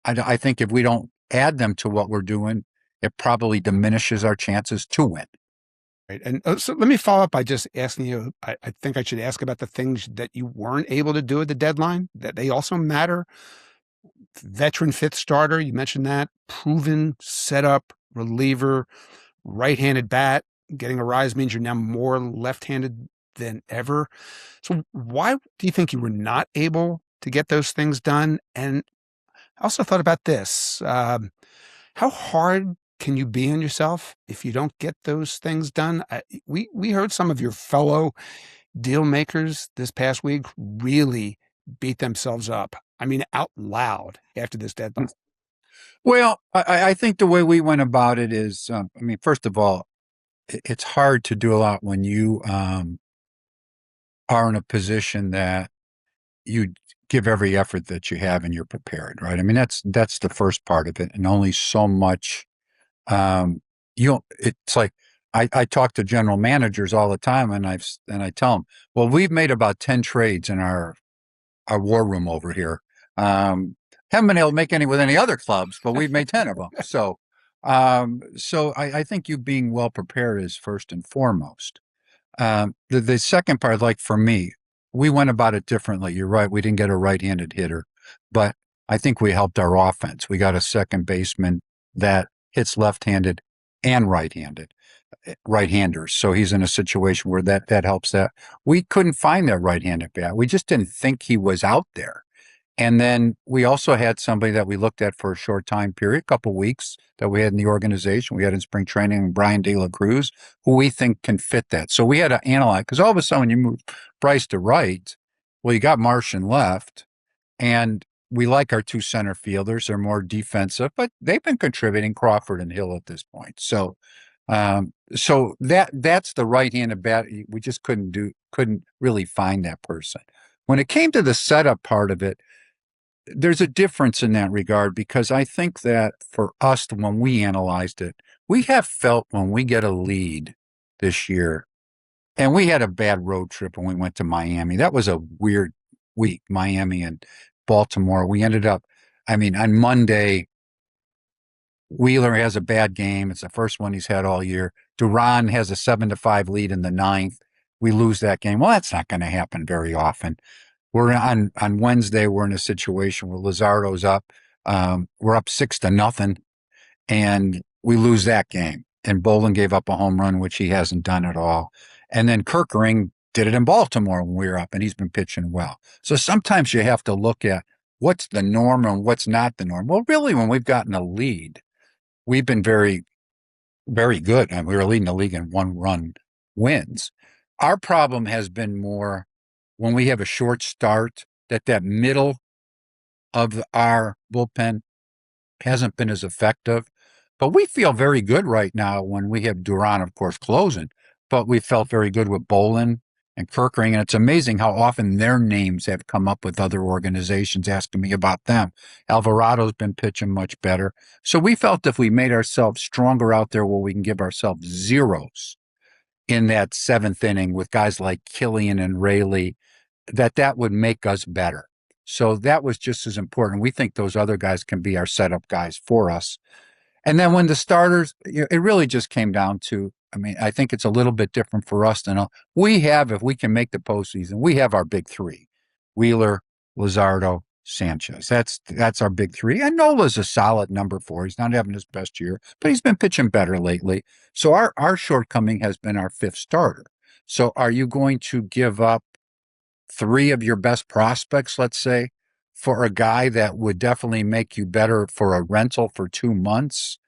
I think if we don't add them to what we're doing, it probably diminishes our chances to win. Right. And so let me follow up by just asking you, I think I should ask about the things that you weren't able to do at the deadline, that they also matter. Veteran fifth starter, you mentioned that. Proven setup reliever, right-handed bat. Getting Arraez means you're now more left-handed than ever. So why do you think you were not able to get those things done? And I also thought about this. How hard can you be on yourself if you don't get those things done? We heard some of your fellow deal makers this past week really beat themselves up. Out loud after this deadline. Well, I think the way we went about it is, first of all, it's hard to do a lot when you are in a position that you give every effort that you have and you're prepared, right? That's the first part of it, and only so much. It's like I talk to general managers all the time, and I tell them, well, we've made about 10 trades in our war room over here. Haven't been able to make any with any other clubs, but we've made 10 of them. So I think you being well prepared is first and foremost. The second part, like for me, we went about it differently. You're right. We didn't get a right-handed hitter, but I think we helped our offense. We got a second baseman that hits left-handed and right-handed. right-handers. So he's in a situation where that helps that. We couldn't find that right-handed bat. We just didn't think he was out there. And then we also had somebody that we looked at for a short time period, a couple weeks that we had in the organization. We had in spring training Brian De La Cruz, who we think can fit that. So we had to analyze, because all of a sudden when you move Bryce to right, well, you got Martian left, and we like our two center fielders. They're more defensive, but they've been contributing, Crawford and Hill, at this point. So that's the right-handed bat. We just couldn't really find that person. When it came to the setup part of it, there's a difference in that regard, because I think that for us, when we analyzed it, we have felt when we get a lead this year, and we had a bad road trip when we went to Miami. That was a weird week, Miami and Baltimore. We ended up, on Monday, Wheeler has a bad game. It's the first one he's had all year. Duran has a 7-5 lead in the ninth. We lose that game. Well, that's not going to happen very often. We're on Wednesday, we're in a situation where Luzardo's up. We're up 6-0, and we lose that game. And Bolin gave up a home run, which he hasn't done at all. And then Kerkering did it in Baltimore when we were up, and he's been pitching well. So sometimes you have to look at what's the norm and what's not the norm. Well, really, when we've gotten a lead, we've been very, very good. And we were leading the league in one-run wins. Our problem has been more when we have a short start, that middle of our bullpen hasn't been as effective. But we feel very good right now when we have Duran, of course, closing. But we felt very good with Bolin and Kerkering. And it's amazing how often their names have come up with other organizations asking me about them. Alvarado's been pitching much better. So we felt if we made ourselves stronger out there where we can give ourselves zeros in that seventh inning with guys like Killian and Rayleigh, that would make us better. So that was just as important. We think those other guys can be our setup guys for us. And then when the starters, it really just came down to, I think it's a little bit different for us than we have. If we can make the postseason, we have our big three: Wheeler, Luzardo, Sanchez. That's our big three. And Nola's a solid number 4. He's not having his best year, but he's been pitching better lately. So our shortcoming has been our 5th starter. So are you going to give up 3 of your best prospects, let's say, for a guy that would definitely make you better for a rental for 2 months,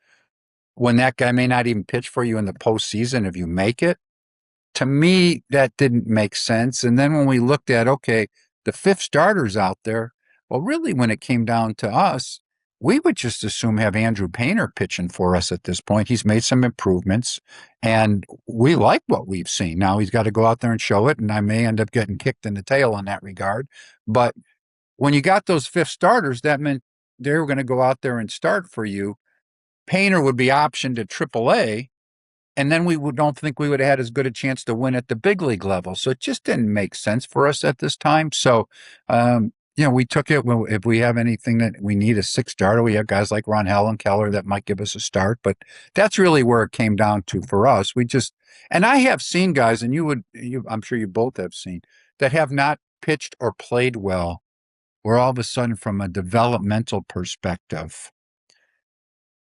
when that guy may not even pitch for you in the postseason if you make it? To me, that didn't make sense. And then when we looked at, okay, the 5th starter's out there, well, really, when it came down to us, we would just assume have Andrew Painter pitching for us at this point. He's made some improvements, and we like what we've seen. Now he's got to go out there and show it, and I may end up getting kicked in the tail in that regard. But when you got those 5th starters, that meant they were going to go out there and start for you. Painter would be optioned at AAA, and then don't think we would have had as good a chance to win at the big league level. So it just didn't make sense for us at this time. So, we took it. If we have anything that we need a 6th starter, we have guys like Ronhell and Keller that might give us a start. But that's really where it came down to for us. And I have seen guys, and I'm sure you both have seen, that have not pitched or played well, where all of a sudden, from a developmental perspective,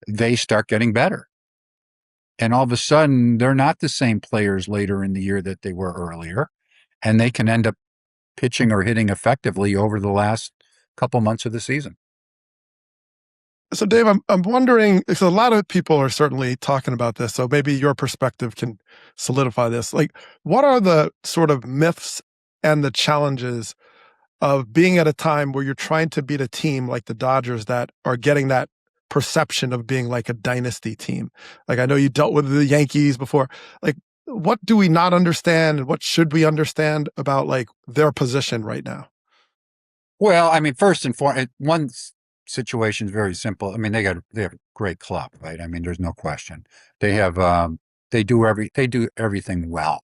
they start getting better. And all of a sudden, they're not the same players later in the year that they were earlier, and they can end up pitching or hitting effectively over the last couple months of the season. So, Dave, I'm wondering, because a lot of people are certainly talking about this, so maybe your perspective can solidify this. Like, what are the sort of myths and the challenges of being at a time where you're trying to beat a team like the Dodgers that are getting that perception of being like a dynasty team? Like, I know you dealt with the Yankees before. Like, what do we not understand, and what should we understand about like their position right now? Well, first and foremost, one situation is very simple. They have a great club, right? There's no question. They have they do everything well.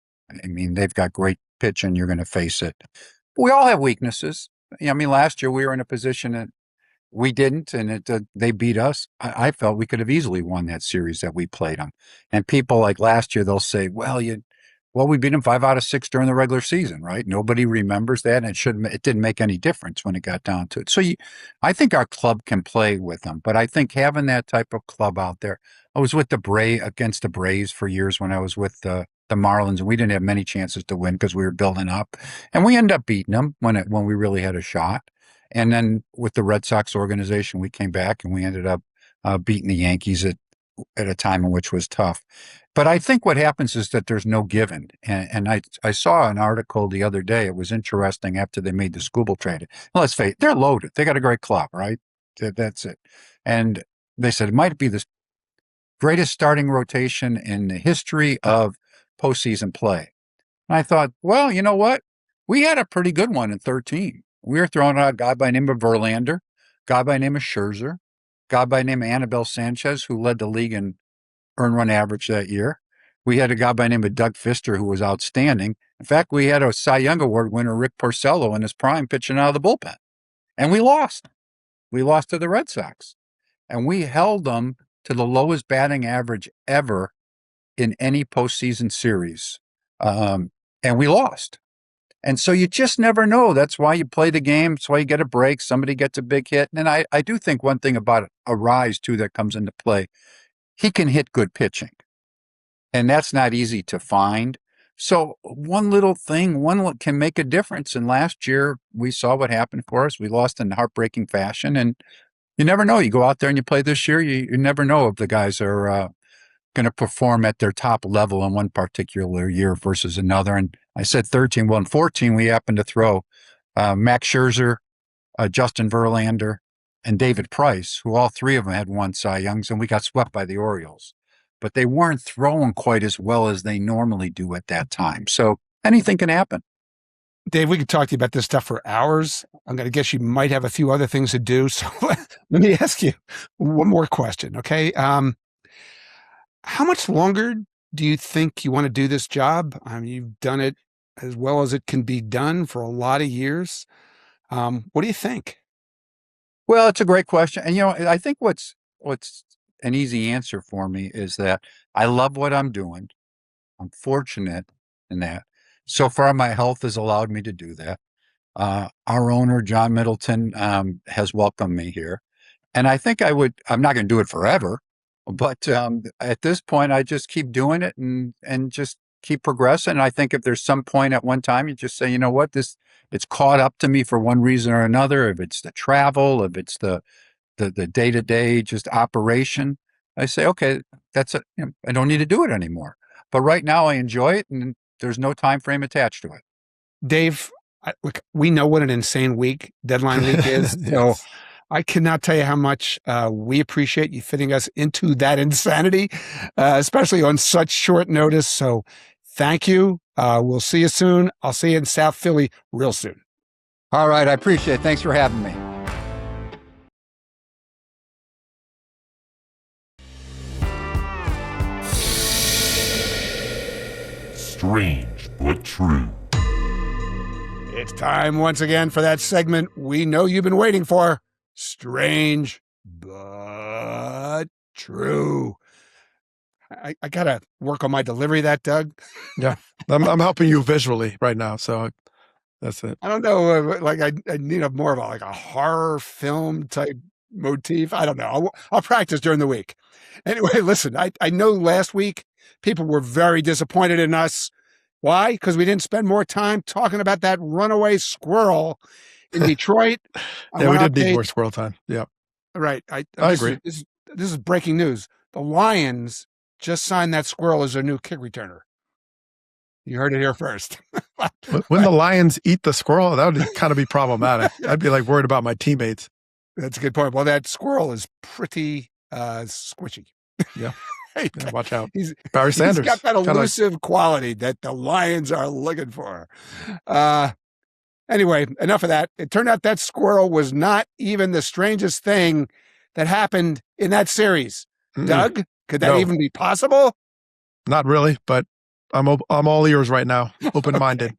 They've got great pitching. You're going to face it. We all have weaknesses. Last year we were in a position that we didn't, and they beat us. I felt we could have easily won that series that we played them. And people like last year, they'll say, well, Well, we beat them 5 out of 6 during the regular season, right? Nobody remembers that, and it didn't make any difference when it got down to it. So I think our club can play with them, but I think having that type of club out there. I was with against the Braves for years when I was with the Marlins, and we didn't have many chances to win because we were building up, and we ended up beating them when we really had a shot. And then with the Red Sox organization, we came back and we ended up beating the Yankees at a time in which was tough. But I think what happens is that there's no given. And I saw an article the other day. It was interesting after they made the Skubal trade. Well, let's face it, they're loaded. They got a great club, right? That's it. And they said it might be the greatest starting rotation in the history of postseason play. And I thought, well, you know what? We had a pretty good one in 13. We were throwing out a guy by the name of Verlander, guy by the name of Scherzer, guy by the name of Anibal Sanchez, who led the league in earned run average that year. We had a guy by the name of Doug Fister, who was outstanding. In fact, we had a Cy Young Award winner, Rick Porcello, in his prime, pitching out of the bullpen. And we lost. We lost to the Red Sox. And we held them to the lowest batting average ever in any postseason series. And we lost. And so you just never know. That's why you play the game. That's why you get a break. Somebody gets a big hit. And I do think one thing about Arraez, too, that comes into play, he can hit good pitching. And that's not easy to find. So one little thing, can make a difference. And last year, we saw what happened for us. We lost in heartbreaking fashion. And you never know. You go out there and you play this year, you never know if the guys are going to perform at their top level in one particular year versus another. And I said 13. Well, in 14, we happened to throw Max Scherzer, Justin Verlander, and David Price, who all three of them had won Cy Youngs, and we got swept by the Orioles. But they weren't throwing quite as well as they normally do at that time. So anything can happen. Dave, we could talk to you about this stuff for hours. I'm going to guess you might have a few other things to do. So let me ask you one more question, okay? How much longer do you think you want to do this job? I mean, you've done it as well as it can be done for a lot of years. What do you think? Well, it's a great question. And, I think what's an easy answer for me is that I love what I'm doing. I'm fortunate in that. So far, my health has allowed me to do that. Our owner, John Middleton, has welcomed me here. And I think I'm not going to do it forever, but at this point, I just keep doing it and just keep progressing. I think if there's some point at one time, you just say, you know what, it's caught up to me for one reason or another. If it's the travel, if it's the day-to-day just operation, I say, okay, that's it. I don't need to do it anymore. But right now I enjoy it and there's no time frame attached to it. Dave, look, we know what an insane deadline week is. So I cannot tell you how much we appreciate you fitting us into that insanity, especially on such short notice. So thank you. We'll see you soon. I'll see you in South Philly real soon. All right. I appreciate it. Thanks for having me. Strange but true. It's time once again for that segment we know you've been waiting for. Strange but true. I gotta work on my delivery of that, Doug. Yeah, I'm helping you visually right now, so that's it. I don't know, I need more of a horror film type motif. I don't know. I'll practice during the week. Anyway, listen, I know last week people were very disappointed in us. Why? Because we didn't spend more time talking about that runaway squirrel in Detroit. Yeah, we did need more squirrel time. Yeah. Right. I agree. This is breaking news. The Lions just signed that squirrel as their new kick returner. You heard it here first. When the Lions eat the squirrel, that would kind of be problematic. I'd be worried about my teammates. That's a good point. Well, that squirrel is pretty squishy. Yeah. Yeah, watch out. Barry Sanders. He's got that elusive quality that the Lions are looking for. Anyway, enough of that. It turned out that squirrel was not even the strangest thing that happened in that series. Doug, could that even be possible? Not really, but I'm all ears right now, open-minded.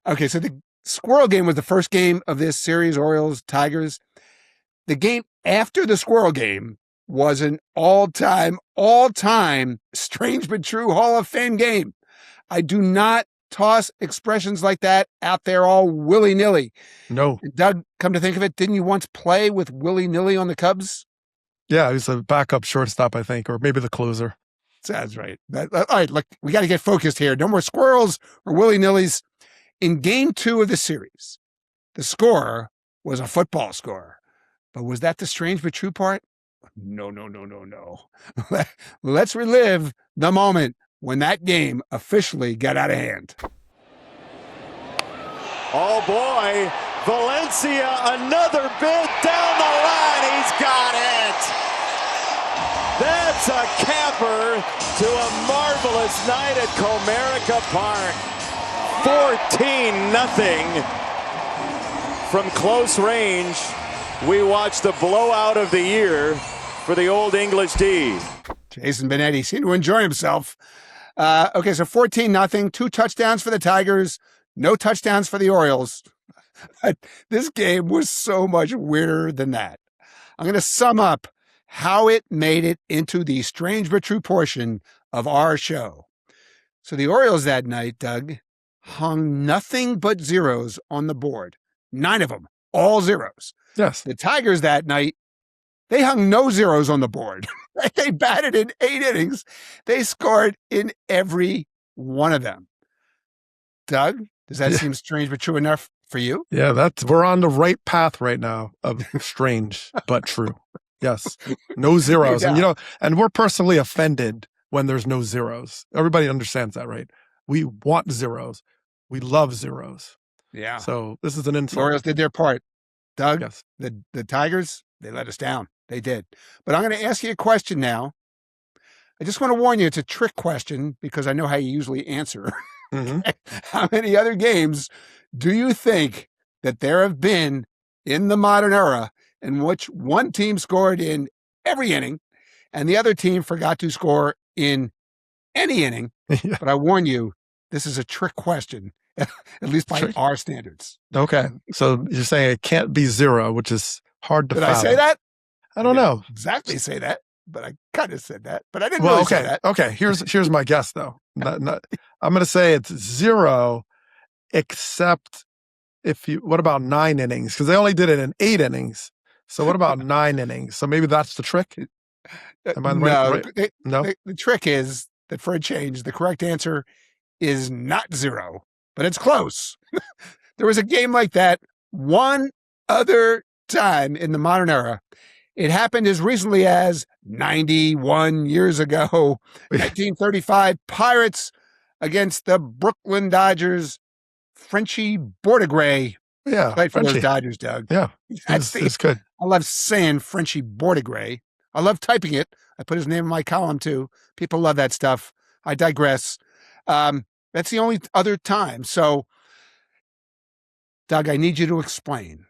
Okay, so the squirrel game was the first game of this series, Orioles, Tigers. The game after the squirrel game was an all-time strange but true Hall of Fame game. I do not toss expressions like that out there all willy-nilly. No. Doug, come to think of it, didn't you once play with willy-nilly on the Cubs? Yeah, he was a backup shortstop, I think, or maybe the closer. Sounds right. All right, look, we got to get focused here. No more squirrels or willy-nillys. In game 2 of the series, the score was a football score. But was that the strange but true part? No. Let's relive the moment when that game officially got out of hand. Oh boy, Valencia, another bid down the line. He's got it. That's a capper to a marvelous night at Comerica Park. 14-0 from close range. We watched the blowout of the year for the Old English D. Jason Benetti seemed to enjoy himself. Okay, so 14-0, 2 touchdowns for the Tigers, no touchdowns for the Orioles. But this game was so much weirder than that. I'm going to sum up how it made it into the strange but true portion of our show. So the Orioles that night, Doug, hung nothing but zeros on the board. 9 of them, all zeros. Yes. The Tigers that night, they hung no zeros on the board. They batted in 8 innings. They scored in every one of them. Doug, does that seem strange but true enough for you? Yeah, we're on the right path right now of strange but true. Yes. No zeros. And and we're personally offended when there's no zeros. Everybody understands that, right? We want zeros. We love zeros. Yeah. So this is an insult. The Orioles did their part. Doug, Yes. the Tigers, they let us down. They did. But I'm going to ask you a question now. I just want to warn you, it's a trick question because I know how you usually answer. Mm-hmm. How many other games do you think that there have been in the modern era in which one team scored in every inning and the other team forgot to score in any inning? Yeah. But I warn you, this is a trick question, at least by our standards. Okay. So you're saying it can't be zero, which is hard to Did fathom. I say that? I don't know. Exactly say that, but I kind of said that, but I didn't Well, really okay. say that. Okay. Here's my guess though. I'm going to say it's zero, except what about 9 innings? Because they only did it in 8 innings. So what about 9 innings? So maybe that's the trick. Am I right? No. The trick is that for a change, the correct answer is not 0, but it's close. There was a game like that one other time in the modern era. It happened as recently as 91 years ago, 1935, Pirates against the Brooklyn Dodgers. Frenchie Bordigray played for those Dodgers, Doug. Yeah, it's good. I love saying Frenchie Bordigray. I love typing it. I put his name in my column too. People love that stuff. I digress. That's the only other time. So, Doug, I need you to explain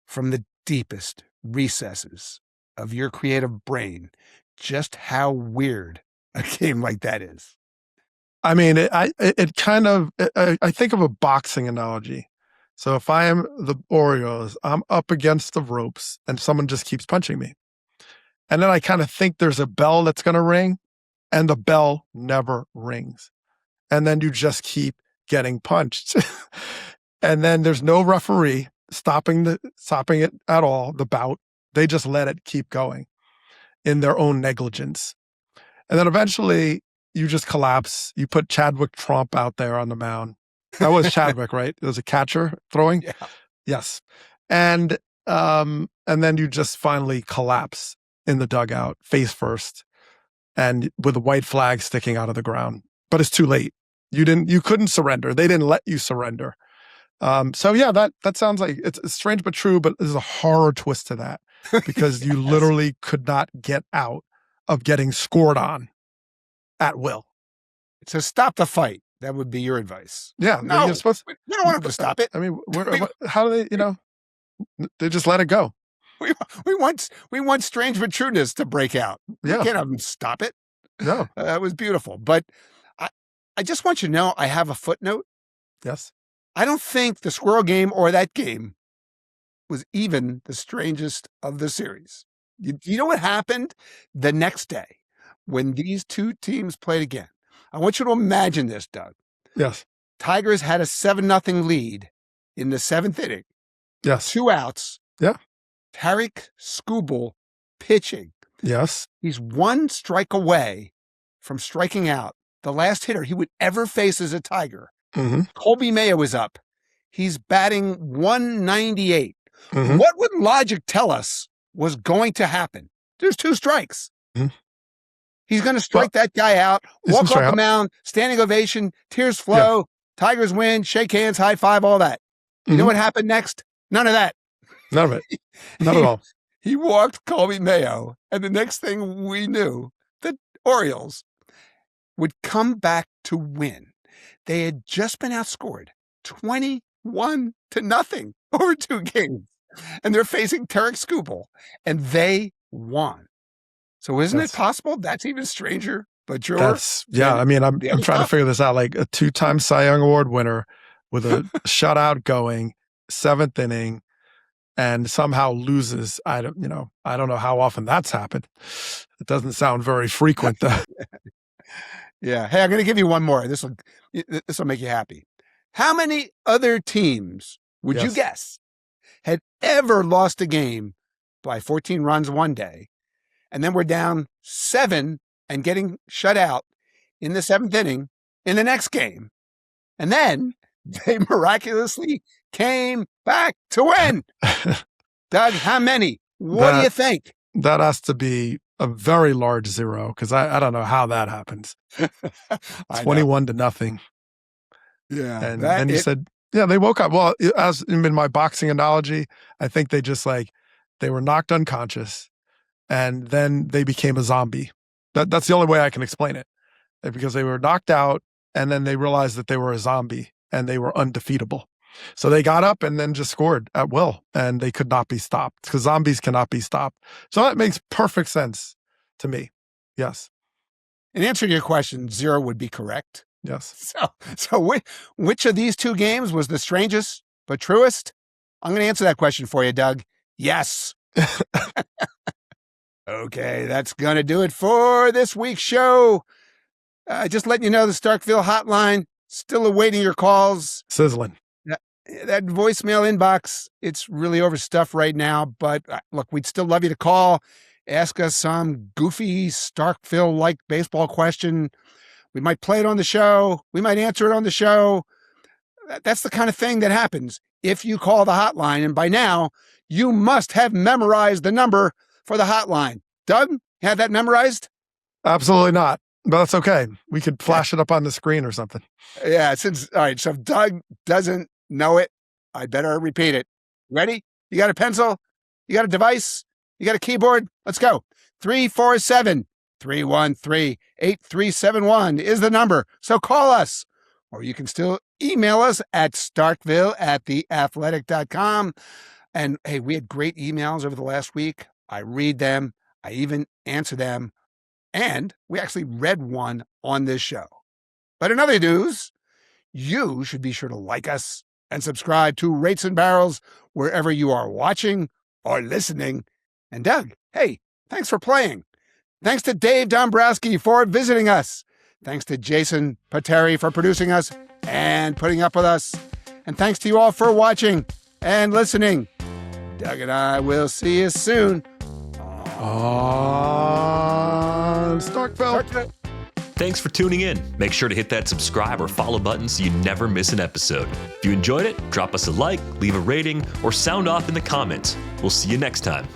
from the deepest recesses of your creative brain just how weird a game like that is. I mean, I think of a boxing analogy. So if I am the Orioles, I'm up against the ropes and someone just keeps punching me. And then I kind of think there's a bell that's going to ring and the bell never rings. And then you just keep getting punched. And then there's no referee stopping it at all, the bout. They just let it keep going in their own negligence. And then eventually you just collapse. You put Chadwick Trump out there on the mound. That was Chadwick, right? It was a catcher throwing. Yeah. Yes. And then you just finally collapse in the dugout, face first, and with a white flag sticking out of the ground. But it's too late. You couldn't surrender. They didn't let you surrender. So yeah, that sounds like it's strange but true, but there's a horror twist to that because you literally could not get out of getting scored on at will. So stop the fight. That would be your advice. Yeah. No, you're supposed we don't want them to stop it. I mean, how do they, they just let it go. We want strange but trueness to break out. Yeah. We can't have them stop it. No. That was beautiful. But I just want you to know I have a footnote. Yes. I don't think the squirrel game or that game was even the strangest of the series. You know what happened the next day when these two teams played again? I want you to imagine this, Doug. Yes. Tigers had a 7-0 lead in the 7th inning. Yes. 2 outs. Yeah. Tarik Skubal pitching. Yes. He's 1 strike away from striking out the last hitter he would ever face as a Tiger. Mm-hmm. Colby Mayo is up. He's batting 198. Mm-hmm. What would logic tell us was going to happen? There's 2 strikes. Mm-hmm. He's going to strike that guy out, walk off the out. mound, standing ovation, tears flow, Tigers win, shake hands, high five, all that. You know what happened next? None of that. None of it. Not at all. He walked Colby Mayo, and the next thing we knew, the Orioles would come back to win. They had just been outscored 21-0 over 2 games, and they're facing Tarik Skubal, and they won. So isn't it possible that's even stranger, but truer? I mean, I'm trying to figure this out. Like a 2-time Cy Young Award winner with a shutout going, 7th inning, and somehow loses. I don't know how often that's happened. It doesn't sound very frequent, though. Yeah. Hey, I'm going to give you one more. This will make you happy. How many other teams would you guess had ever lost a game by 14 runs one day, and then were down 7 and getting shut out in the 7th inning in the next game, and then they miraculously came back to win? Doug, how many? What do you think? That has to be a very large zero, because I don't know how that happens. 21-0. Yeah. And then you said, they woke up. Well, as in my boxing analogy, I think they just they were knocked unconscious, and then they became a zombie. That's the only way I can explain it, because they were knocked out, and then they realized that they were a zombie and they were undefeatable. So they got up and then just scored at will, and they could not be stopped, because zombies cannot be stopped. So that makes perfect sense to me. Yes. In answer to your question, 0 would be correct. Yes. So which of these 2 games was the strangest but truest? I'm going to answer that question for you, Doug. Yes. Okay, that's going to do it for this week's show. Just letting you know, the Starkville Hotline, still awaiting your calls. Sizzling. That voicemail inbox, it's really overstuffed right now, but look, we'd still love you to call. Ask us some goofy Starkville-like baseball question. We might play it on the show. We might answer it on the show. That's the kind of thing that happens if you call the hotline. And by now, you must have memorized the number for the hotline. Doug, you have that memorized? Absolutely not. But that's okay. We could flash it up on the screen or something. Yeah. All right. So if Doug doesn't know it, I better repeat it. Ready? You got a pencil? You got a device? You got a keyboard? Let's go. 347-313-8371 is the number. So call us, or you can still email us at starkville@theathletic.com. And hey, we had great emails over the last week. I read them. I even answer them. And we actually read one on this show. But in other news, you should be sure to like us and subscribe to Rates and Barrels wherever you are watching or listening. And Doug, hey, thanks for playing. Thanks to Dave Dombrowski for visiting us. Thanks to Jason Pateri for producing us and putting up with us. And thanks to you all for watching and listening. Doug and I will see you soon on Starkville. Thanks for tuning in. Make sure to hit that subscribe or follow button so you never miss an episode. If you enjoyed it, drop us a like, leave a rating, or sound off in the comments. We'll see you next time.